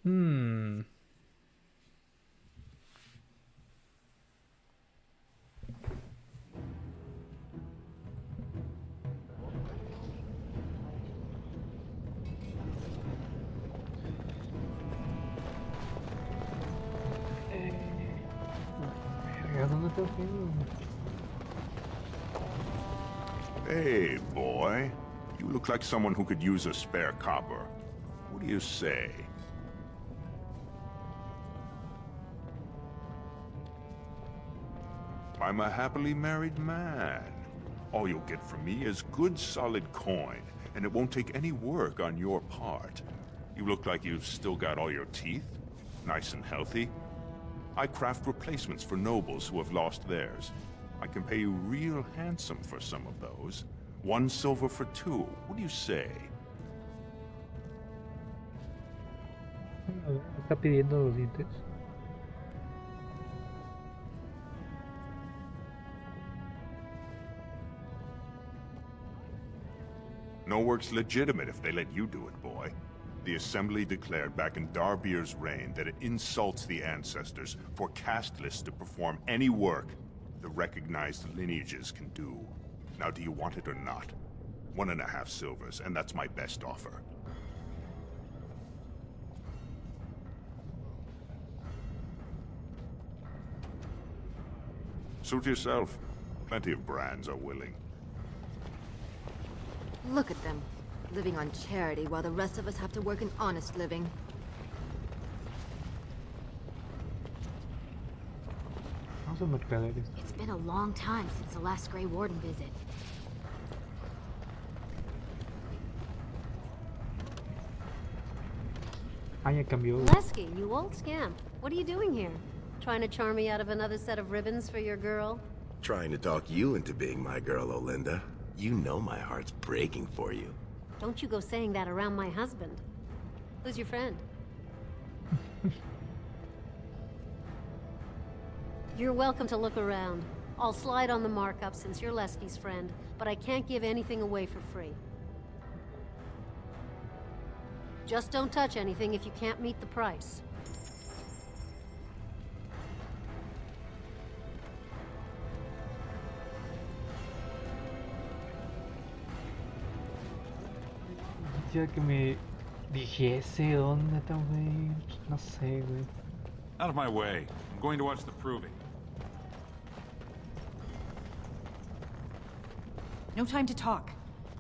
Hmm. Verga, ¿dónde tengo que ir? Hey, boy. You look like someone who could use a spare copper. What do you say? I'm a happily married man. All you'll get from me is good solid coin, and it won't take any work on your part. You look like you've still got all your teeth, nice and healthy. I craft replacements for nobles who have lost theirs. I can pay you real handsome for some of those. 1 silver for 2. What do you say? Está pidiendo los dientes. No work's legitimate if they let you do it, boy. The Assembly declared back in Darbier's reign that it insults the ancestors for caste lists to perform any work the recognized lineages can do. Now, do you want it or not? 1.5 silvers, and that's my best offer. Suit yourself. Plenty of brands are willing. Look at them, living on charity while the rest of us have to work an honest living. Vamos a mercaderes. It's been a long time since the last Grey Warden visit. Ah, ya cambió. Lesky, you old scamp. What are you doing here? Trying to charm me out of another set of ribbons for your girl? Trying to talk you into being my girl, Olinda. You know my heart's breaking for you. Don't you go saying that around my husband. Who's your friend? You're welcome to look around. I'll slide on the markup since you're Lesky's friend, but I can't give anything away for free. Just don't touch anything if you can't meet the price. Ya que me dijese dónde tengo que ir. No sé, güey. Out of my way. I'm going to watch the proving. No time to talk.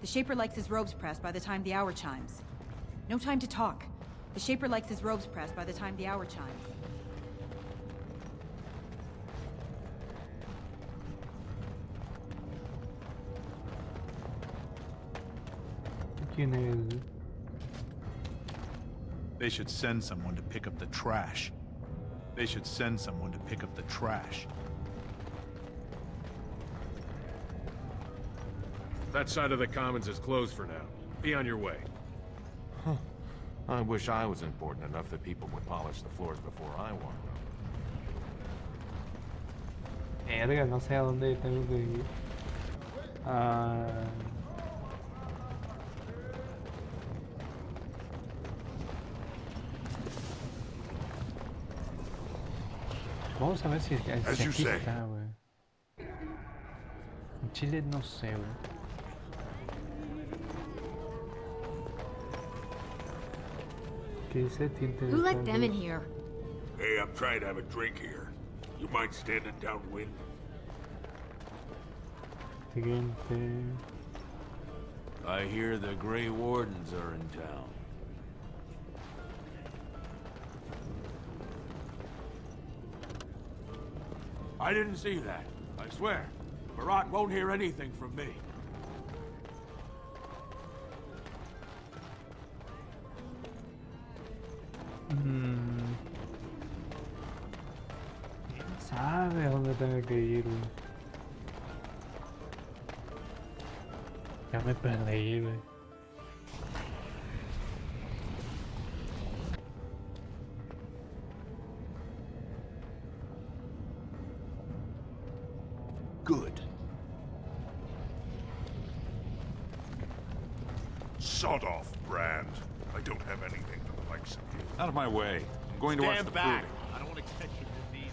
The Shaper likes his robes pressed by the time the hour chimes. No time to talk. The Shaper likes his robes pressed by the time the hour chimes. ¿Quién es? They should send someone to pick up the trash. They should send someone to pick up the trash. That side of the commons is closed for now. Be on your way. I wish I was important enough that people would polish the floors before I walked them. Verga, no sé a dónde tengo que ir. Ah... Vamos a ver si, si As you aquí say. está, güey. En Chile no sé, güey. ¿Qué dice? Tinte de Who let them in sangre. here? Hey, I'm trying to have a drink here. You mind standing downwind? Siguiente. I hear the Grey Wardens are in town. I didn't see that. I swear. Barat won't hear anything from me. ¿Quién sabe a dónde tengo que ir, güey? Ya me perdí, güey. Good. Sod off, Brand. I don't have anything for the likes Out of my way. I'm going to watch the back. proving. I don't want to catch your disease.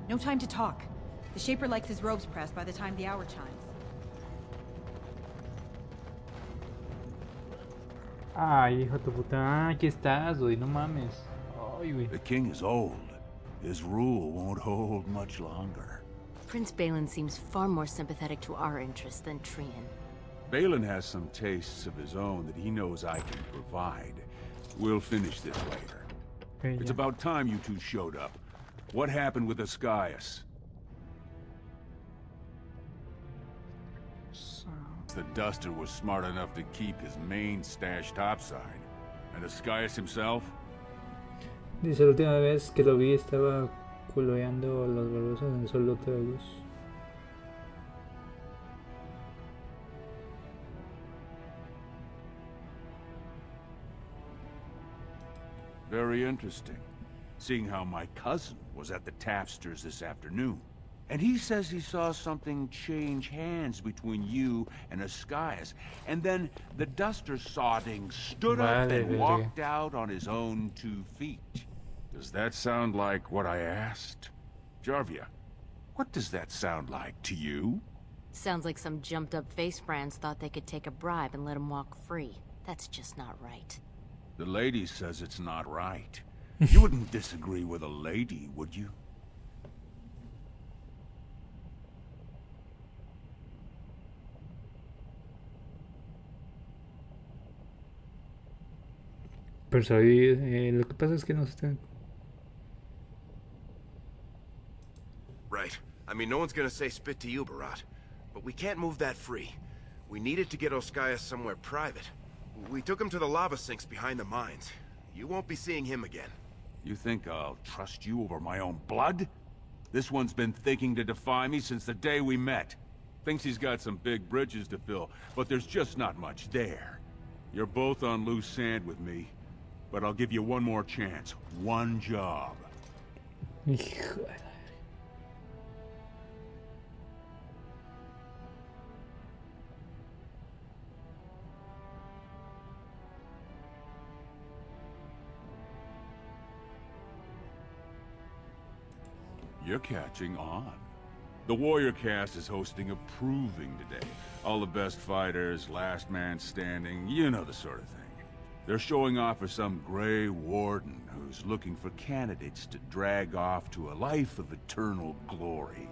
No time to talk. The Shaper likes his robes pressed by the time the hour chimes. Ay, hijo de tu puta. Ah, aquí estás, güey. No mames. Ay, güey. The king is old. His rule won't hold much longer. Prince Balin seems far more sympathetic to our interests than Trian. Balin has some tastes of his own that he knows I can provide. We'll finish this later. Okay, It's ya. about time you two showed up. What happened with Ascaius? The Duster was smart enough to keep his main stash topside. And Ascaius himself? Dice, la última vez que lo vi estaba culoeando las barbosas en el solote de luz. Very interesting. Seeing how my cousin was at the tapsters this afternoon. And he says he saw something change hands between you and Ascaius. And then the Duster sodding stood up Vale, and verga. walked out on his own 2 feet. Does that sound like what I asked? Jarvia, what does that sound like to you? Sounds like some jumped-up face brands thought they could take a bribe and let him walk free. That's just not right. The lady says it's not right. You wouldn't disagree with a lady, would you? Persuadir, lo que pasa es que no sé. Right. I mean, no one's gonna say spit to you, Barat. But we can't move that free. We needed to get Ascaius somewhere private. We took him to the lava sinks behind the mines. You won't be seeing him again. You think I'll trust you over my own blood? This one's been thinking to defy me since the day we met. Thinks he's got some big bridges to fill, but there's just not much there. You're both on loose sand with me, but I'll give you one more chance. One job. Hijo de la- You're catching on. The Warrior Cast is hosting a proving today. All the best fighters, last man standing, you know the sort of thing. They're showing off for some Grey Warden who's looking for candidates to drag off to a life of eternal glory.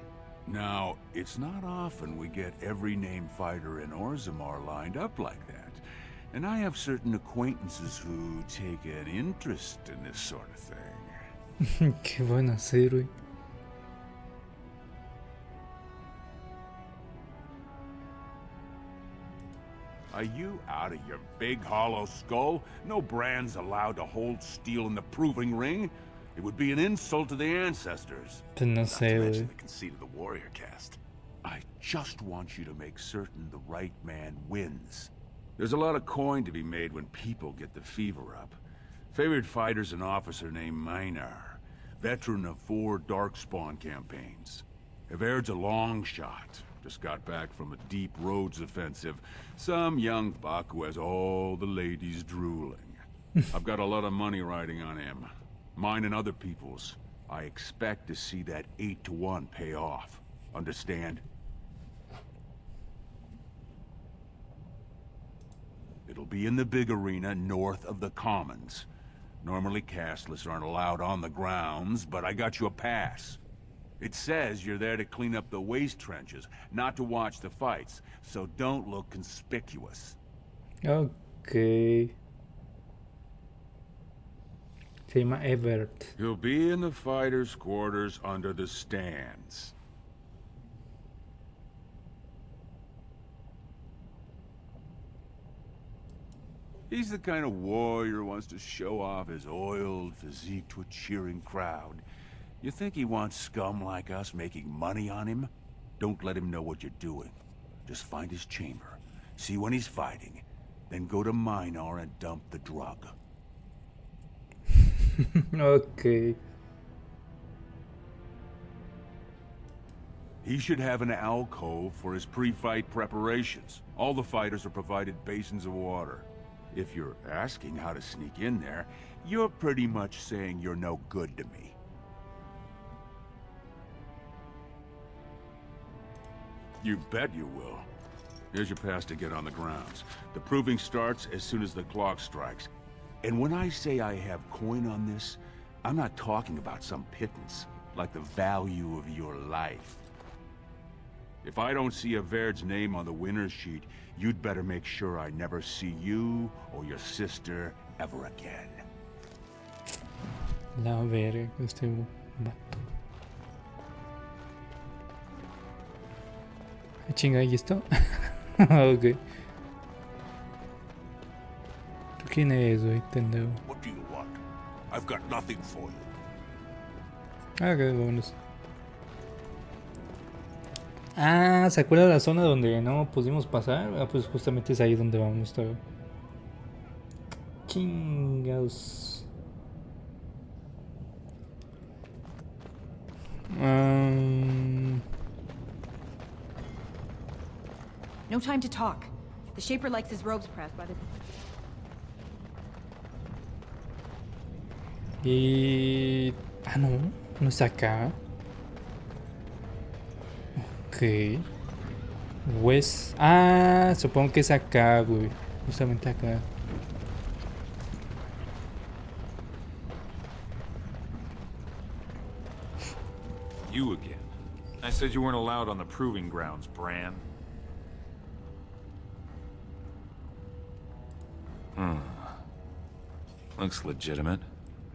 Now, it's not often we get every named fighter in Orzammar lined up like that. And I have certain acquaintances who take an interest in this sort of thing. ¿Qué van a hacer, güey? Are you out of your big hollow skull? No brand's allowed to hold steel in the proving ring. It would be an insult to the ancestors. Pues no Not to sé, mention güey. the conceit of the Warrior Cast. I just want you to make certain the right man wins. There's a lot of coin to be made when people get the fever up. Favorite fighter's an officer named Minar, veteran of 4 Darkspawn campaigns. Evaird's a long shot. Just got back from a deep roads offensive. Some young buck who has all the ladies drooling. I've got a lot of money riding on him. Mine and other people's. I expect to see that 8-to-1 pay off. Understand? It'll be in the big arena north of the Commons. Normally castless aren't allowed on the grounds, but I got you a pass. It says you're there to clean up the waste trenches, not to watch the fights, so don't look conspicuous. Ok. Se llama Ebert. You'll be in the fighters' quarters under the stands. He's the kind of warrior who wants to show off his oiled physique to a cheering crowd. You think he wants scum like us making money on him? Don't let him know what you're doing. Just find his chamber, see when he's fighting, then go to Minar and dump the drug. Ok. He should have an alcove for his pre-fight preparations. All the fighters are provided basins of water. If you're asking how to sneak in there, you're pretty much saying you're no good to me. You bet you will. Here's your pass to get on the grounds. The proving starts as soon as the clock strikes. And when I say I have coin on this, I'm not talking about some pittance, like the value of your life. If I don't see a Verd's name on the winner's sheet, you'd better make sure I never see you or your sister ever again. La verga, este vato. Ah, chinga, ¿y esto? Ok. ¿Tú quién eres, güey? Pendejo. What do you want? I've got nothing for you. Ah, ok, vámonos. Ah, ¿se acuerda de la zona donde no pudimos pasar? Ah, pues justamente es ahí donde vamos a estar. Chingados. No time to talk. The Shaper likes his robes pressed by the... Y... Ah, no. No está acá. Ok. West... Ah, supongo que es acá, güey. Justamente acá. You again. I said you weren't allowed on the proving grounds, Bran. Looks legitimate.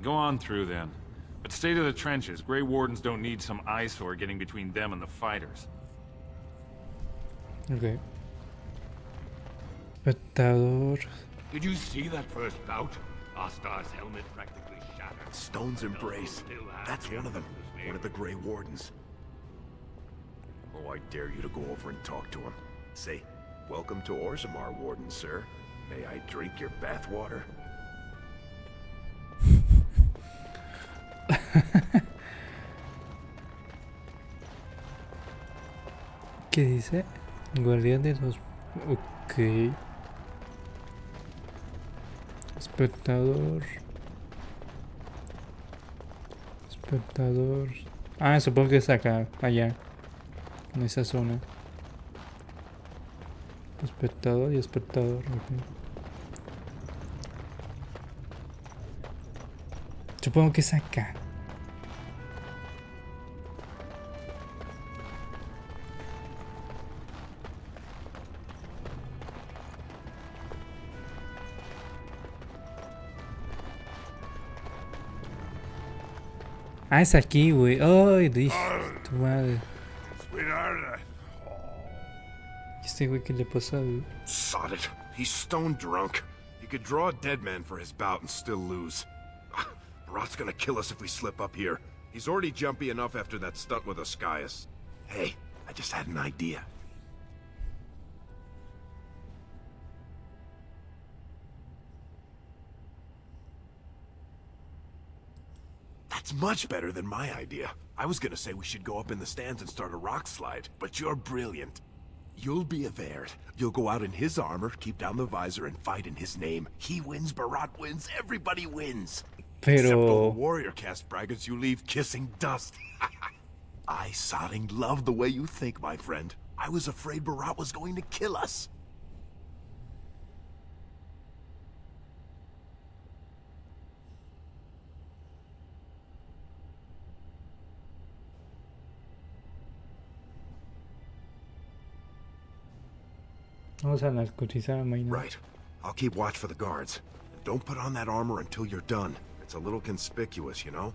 Go on through then. But stay to the trenches. Grey Wardens don't need some eyesore getting between them and the fighters. Ok. Espectador. Did you see that first bout? Astar's helmet practically shattered. Stone's Embrace. That's one of them. One of the Grey Wardens. Oh, I dare you to go over and talk to him. Say, welcome to Orzammar, Warden, sir. May I drink your bathwater? ¿Qué dice? Guardián de los... Ok. Espectador. Espectador. Ah, supongo que es acá, allá. En esa zona. Espectador y espectador. Okay. Supongo que es acá. Ah, es aquí, güey. Ay, tu madre. Este güey, ¿qué le pasa, güey? Sod it. He's stone drunk. He could draw a dead man for his bout and still lose. Barat's gonna kill us if we slip up here. He's already jumpy enough after that stunt with Ascaius. Hey, I just had an idea. That's much better than my idea. I was gonna say we should go up in the stands and start a rock slide, but you're brilliant. You'll be a Verd. You'll go out in his armor, keep down the visor, and fight in his name. He wins, Barat wins, everybody wins. Except all the warrior caste braggarts you leave kissing dust. I, Sodding, love the way you think, my friend. I was afraid Barat was going to kill us. Vamos a narcotizar a Maynard. Right. I'll keep watch for the guards. Don't put on that armor until you're done. It's a little conspicuous, you know?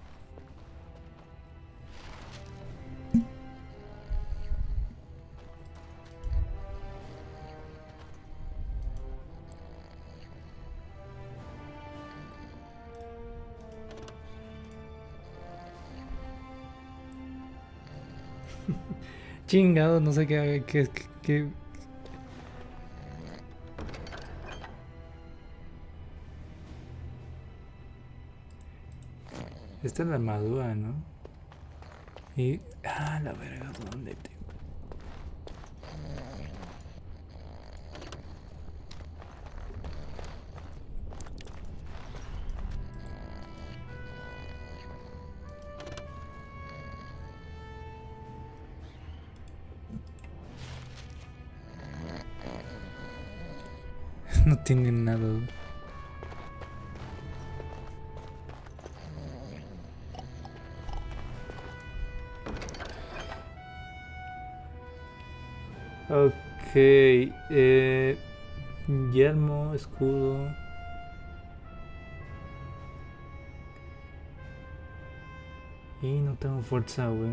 Chingado, no sé qué. Esta es la armadura, ¿no? Y... Ah, la verga, ¿dónde te...? No tienen nada, güey. Ok, yelmo, escudo. Y no tengo fuerza, güey.